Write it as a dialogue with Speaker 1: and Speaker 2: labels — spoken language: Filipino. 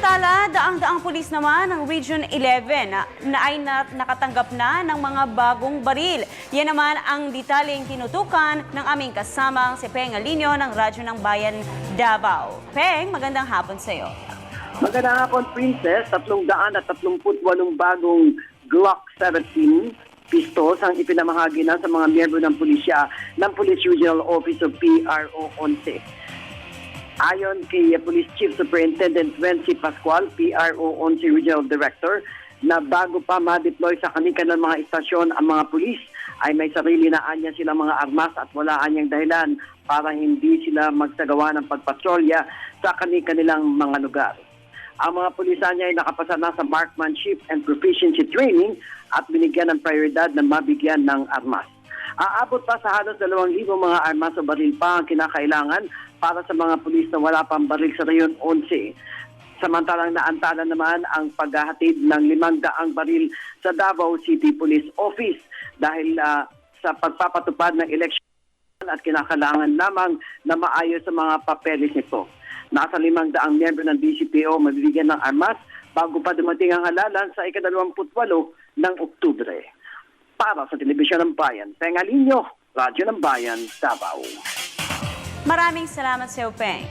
Speaker 1: Samantala, daang-daang pulis naman ng Region 11 ay nakatanggap na ng mga bagong baril. Yan naman ang detaling tinutukan ng aming kasamang si Peng Alinio ng Radyo ng Bayan, Davao. Peng, magandang hapon sa iyo.
Speaker 2: Magandang hapon, Princess. 338 bagong Glock 17 pistols ang ipinamahagi na sa mga miyembro ng pulisya ng Police Regional Office of PRO 11. Ayon kay Police Chief Superintendent Wency Pascual, PRO 11 Regional Director, na bago pa ma-deploy sa kanilang mga istasyon ang mga pulis, ay may sarili na anya silang mga armas at wala anyang dahilan para hindi sila magsagawa ng pagpatrolya sa kanilang mga lugar. Ang mga pulisan niya ay nakapasa na sa marksmanship and proficiency training at binigyan ng prioridad na mabigyan ng armas. Aabot pa sa halos 2,000 mga armas o baril pa ang kinakailangan para sa mga pulis na wala pang baril sa Rayon 11. Samantalang naantala naman ang paghahatid ng 500 baril sa Davao City Police Office dahil sa pagpapatupad ng eleksyon at kinakailangan lamang na maayos sa mga papeles nito. Nasa 500 miyembro ng DCPO mabibigyan ng armas bago pa dumating ang halalan sa ika-28 ng Oktubre. Para sa Telebisyon ng Bayan, Peng Alinio, Radyo ng Bayan, Davao.
Speaker 1: Maraming salamat sa iyo, Peng.